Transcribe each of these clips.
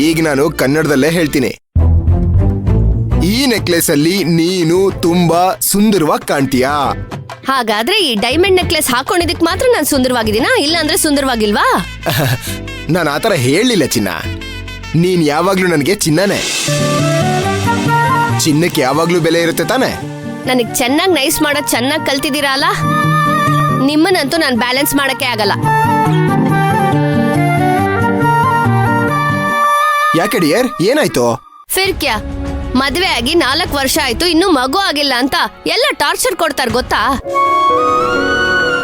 ಈಗ ನಾನು ಕನ್ನಡದಲ್ಲೇ ಹೇಳ್ತೀನಿ. ಈ ನೆಕ್ಲೆಸ್ ಅಲ್ಲಿ ನೀನು ತುಂಬಾ ಸುಂದರವಾಗಿ ಕಾಣ್ತೀಯಾ. ಹಾಗಾದ್ರೆ ಈ ಡೈಮಂಡ್ ನೆಕ್ಲೆಸ್ ಹಾಕೊಂಡಿದ್ದಕ್ ಮಾತ್ರ ನಾನು ಸುಂದರವಾಗಿದ್ದೀನಾ, ಇಲ್ಲ ಅಂದ್ರೆ ಸುಂದರವಾಗಿಲ್ವಾ? ನಾನು ಆತರ ಹೇಳಲಿಲ್ಲ ಚಿನ್ನ. ನೀನ್ ಯಾವಾಗ್ಲೂ ನನಗೆ ಚಿನ್ನನೇ. ಚಿನ್ನಕ್ಕೆ ಯಾವಾಗ್ಲೂ ಬೆಲೆ ಇರುತ್ತೆ ತಾನೆ. ನನಗ್ ಚೆನ್ನಾಗಿ ನೈಸ್ ಮಾಡೋದ್ ಚೆನ್ನಾಗಿ ಕಲ್ತಿದ್ದೀರಾ ಅಲ್ಲ, ನಿಮ್ಮನ್ನಂತೂ ನಾನು ಬ್ಯಾಲೆನ್ಸ್ ಮಾಡಕ್ಕೆ ಆಗಲ್ಲ. ಯಾಕೆ ಡಿಯರ್, ಏನಾಯ್ತು? ಫಿರ್ಕ್ಯಾ, ಮದ್ವೆ ಆಗಿ 4 ವರ್ಷ ಆಯ್ತು, ಇನ್ನೂ ಮಗು ಆಗಿಲ್ಲ ಅಂತ ಎಲ್ಲ ಟಾರ್ಚರ್ ಕೊಡ್ತಾರ ಗೊತ್ತಾ?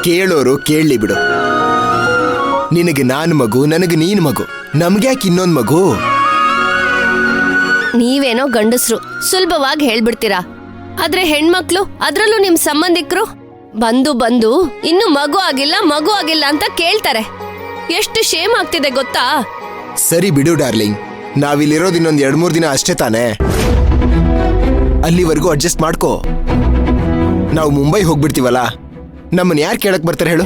ಕೇಳೋರು ಕೇಳಲಿ ಬಿಡು. ನಿನಗೆ ನಾನು ಮಗು, ನನಗೆ ನೀನು ಮಗು, ನಮ್ಗೆ ಯಾಕೆ ಇನ್ನೊಂದು ಮಗು? ನೀವೇನೋ ಗಂಡಸ್ರು ಸುಲಭವಾಗಿ ಹೇಳ್ಬಿಡ್ತೀರಾ, ಆದ್ರೆ ಹೆಣ್ಮಕ್ಳು, ಅದ್ರಲ್ಲೂ ನಿಮ್ ಸಂಬಂಧಿಕರು ಬಂದು ಬಂದು ಇನ್ನು ಮಗು ಆಗಿಲ್ಲ ಅಂತ ಕೇಳ್ತಾರೆ. ಎಷ್ಟು ಶೇಮ್ ಆಗ್ತಿದೆ ಗೊತ್ತಾ? ಸರಿ ಬಿಡು ಡಾರ್ಲಿಂಗ್, ನಾವಿಲ್ಲಿರೋದು ಇನ್ನೊಂದು 2-3 ದಿನ ಅಷ್ಟೇ ತಾನೆ. ಅಲ್ಲಿವರೆಗೂ ಅಡ್ಜಸ್ಟ್ ಮಾಡ್ಕೋ. ನಾವು ಮುಂಬೈ ಹೋಗ್ಬಿಡ್ತೀವಲ್ಲ, ನಮ್ಮನ್ನ ಯಾರು ಕೇಳಕ್ ಬರ್ತಾರೆ ಹೇಳು?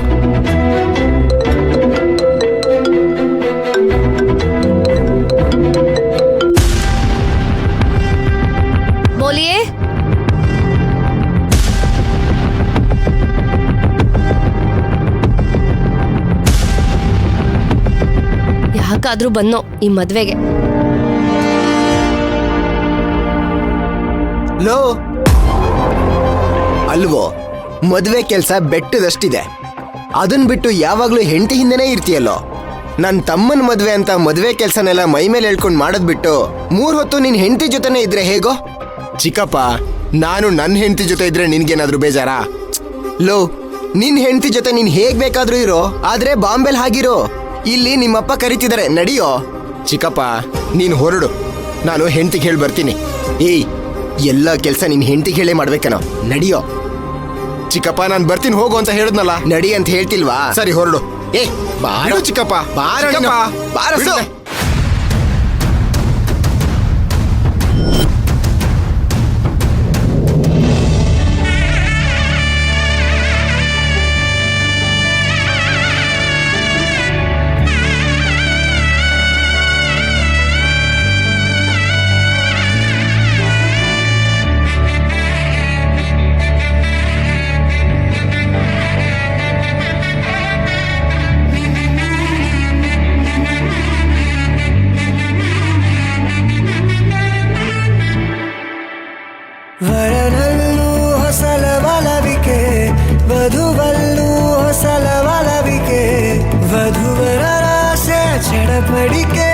ಬೋಲಿಯೇ, ಯಾಕಾದ್ರೂ ಬನ್ನೋ ಈ ಮದ್ವೆಗೆ. ಲೋ ಅಲ್ವೋ, ಮದ್ವೆ ಕೆಲ್ಸ ಬೆಟ್ಟದಷ್ಟಿದೆ. ಅದನ್ ಬಿಟ್ಟು ಯಾವಾಗ್ಲೂ ಹೆಂಡತಿ ಹಿಂದೆನೇ ಇರ್ತೀಯಲ್ಲೋ. ನನ್ನ ತಮ್ಮನ ಮದ್ವೆ ಅಂತ ಮದ್ವೆ ಕೆಲ್ಸನೆಲ್ಲ ಮೈ ಮೇಲೆ ಹೇಳ್ಕೊಂಡು ಮಾಡೋದ್ ಬಿಟ್ಟು 3 ಹೊತ್ತು ನಿನ್ ಹೆಂಡತಿ ಜೊತೆನೆ ಇದ್ರೆ ಹೇಗೋ? ಚಿಕ್ಕಪ್ಪ, ನಾನು ನನ್ನ ಹೆಂಡತಿ ಜೊತೆ ಇದ್ರೆ ನಿನ್ಗೇನಾದ್ರೂ ಬೇಜಾರಾ? ಲೋ, ನಿನ್ ಹೆಂಡತಿ ಜೊತೆ ನೀನ್ ಹೇಗ್ ಬೇಕಾದ್ರೂ ಇರೋ, ಆದ್ರೆ ಬಾಂಬೆಲ್ ಹಾಗಿರೋ. ಇಲ್ಲಿ ನಿಮ್ಮಪ್ಪ ಕರಿತಿದ್ದಾರೆ, ನಡಿಯೋ. ಚಿಕ್ಕಪ್ಪ, ನೀನ್ ಹೊರಡು, ನಾನು ಹೆಂಡತಿಗೆ ಹೇಳಿ ಬರ್ತೀನಿ. ಏಯ್, ಎಲ್ಲ ಕೆಲ್ಸ ನಿನ್ ಹೆಂಡತಿಗೆ ಹೇಳೇ ಮಾಡ್ಬೇಕನೋ, ನಡಿಯೋ. ಚಿಕ್ಕಪ್ಪ, ನಾನು ಬರ್ತೀನಿ ಹೋಗು ಅಂತ ಹೇಳಿದ್ನಲ್ಲ, ನಡಿ ಅಂತ ಹೇಳ್ತಿಲ್ವಾ? ಸರಿ ಹೊರಡು. ಏ ಬಾರೋ ಚಿಕ್ಕಪ್ಪ, ಬಾರೋ. ವರನಲ್ಲೂ ಹೊಸಲ ಬಲವಿಕೆ, ವಧುವಲ್ಲೂ ಹೊಸಲ ಬಲವಿಕೆ, ವಧುವರ ಆಸೆ ಚಡಪಡಿಕೆ.